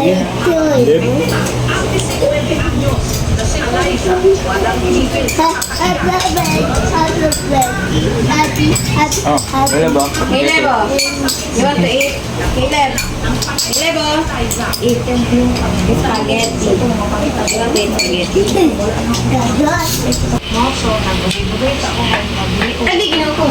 Lip. Oh, Caleb ba? Caleb, oh. You want to eat? Caleb. Caleb, oh. Eat spaghetti. You want to eat spaghetti? Hindi, ginawa ko.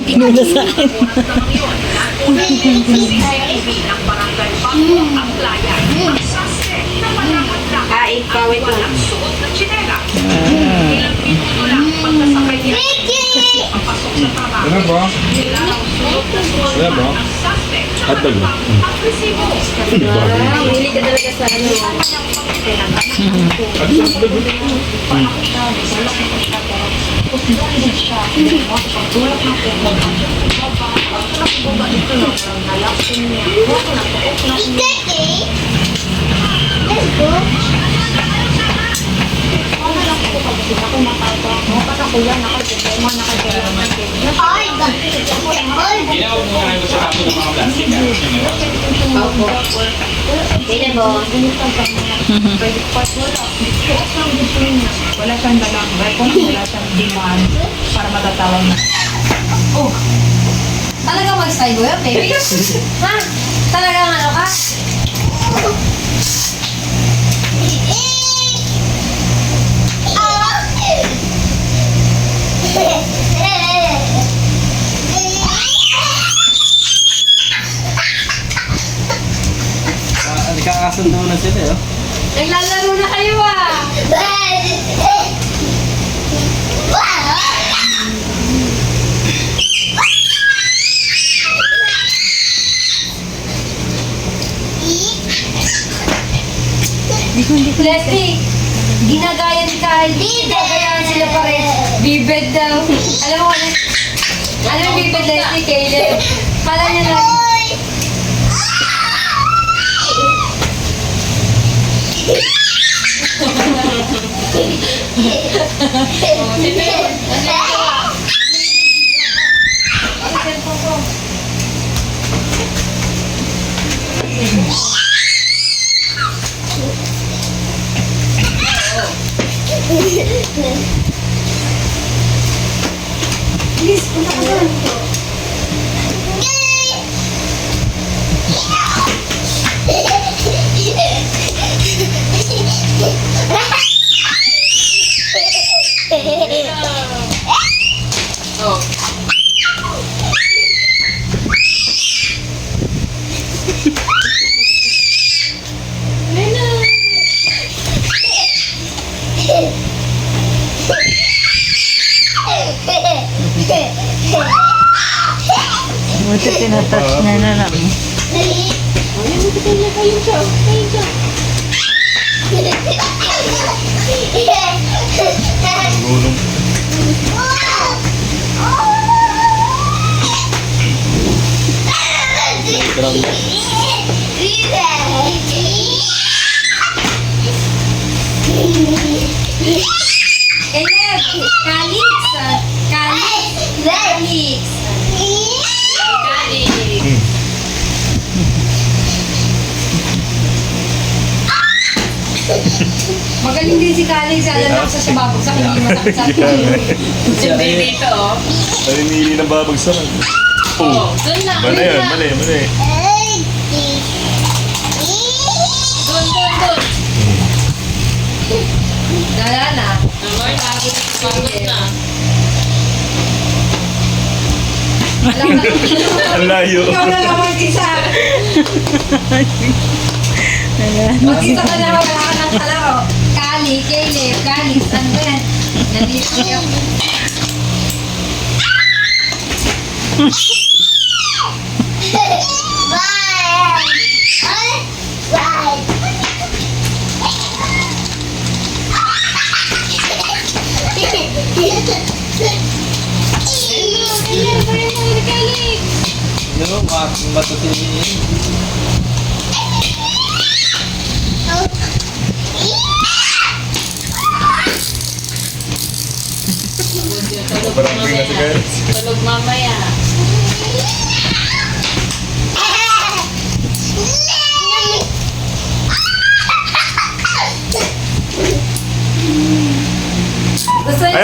Pinula sa akin. Ikaw, wait lang. Ano ba? Ano ba? Hotdog ba? Hindi ka talaga sa ano. Hindi mo. Wala siyang dalang record, wala siyang demand para matatawag na. Oh. Talaga mag-style mo yun, baby? Ha? Talagang ano ka? Nagkakasundo na sila eh. Naglalaro na kayo ah! Leslie, ginagaya ni Kyle. Ginagayaan sila pares. Bibed daw. Alam mo, alam mo bibed Leslie, Caleb. Kala niya lang. Buti tinatouch niya na lang. Gulong. Caleb, Calix. Calix. Calix. Magaling din si Calix. Alam mo sa sababog sa hindi masakit sa Hindi dito, oh. Naninili ng babagsakan. Oh, Doon na. mali yan, mali, mali. Doon. Wala na. Amor, pagod na. Wala na. Ang layo. Ikaw na lang mag-isa. Mag-isa ka na, wala ka ng kalaro. Kali, Caleb, Calix, ano ba yan? Nandito niyo. Ano, matutunin. Parang bigla si Kyle. Tulog mamaya.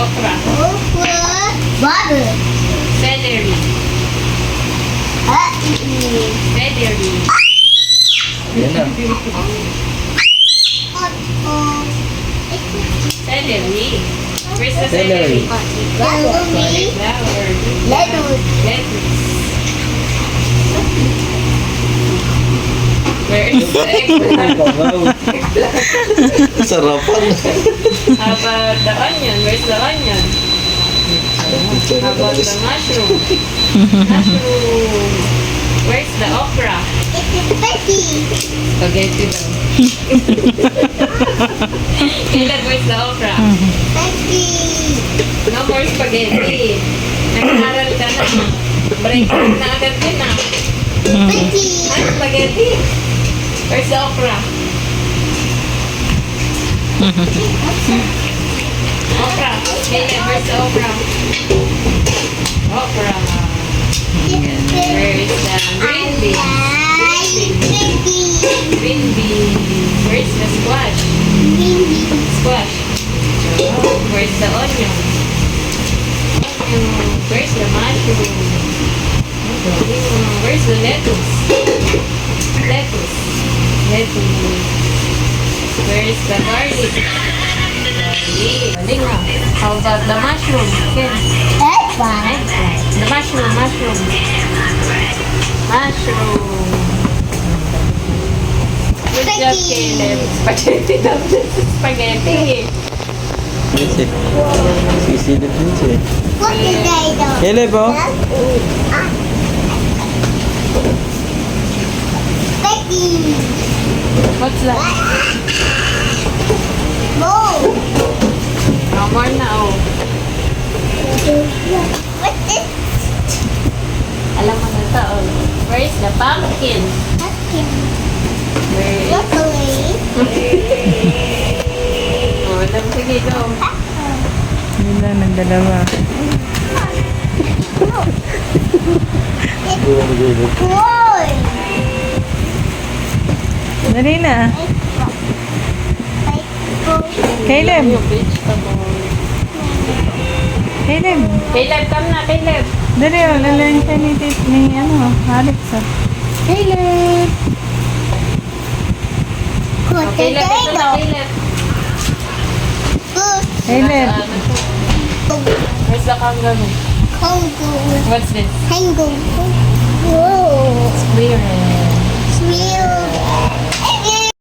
okra? Butter. Celery. Celery. Yan na. Celery. Where's the Celery. celery? Cauliflower. Lettuce. Lettuce. Where is the eggplant? Wow. Sarapan. How about the onion? Where's the onion? How about the mushroom? Mushroom. Where's the okra? Spaghetti daw. Caleb, where's the okra? No more spaghetti. Nag-aaral ka na. Break time na agad din ah. Ano spaghetti? Where's the okra? Okra. Caleb, where's the okra? Okra. Where's the green beans? Green beans. Where's the squash? Squash. Oh, where's the onion? Onion. Where's the mushroom? Where's the lettuce? Lettuce. Lettuce. Where's the garlic? Garlic. Galing ah. How about the mushroom? Ken? Eggplant. The mushroom. Mushroom. Good job, Caleb. Spaghetti daw. Spaghetti. Yes, eh. Sisilip din siya. Caleb, oh. What's that? No more na, oh. Alam mo na to, oh. Where is the pumpkin? Where is... Oh, alam, sige, go. Yun lang, nagdalawa. Dali na. Caleb. Yung vegetable. Caleb. Caleb, come na, Caleb. Dali, oh. Lalayan ka ni Alex, ah. Caleb. Oh, Caleb, ito na, Caleb. Caleb. Where's the kangaroo? What's this? Tango. Whoa.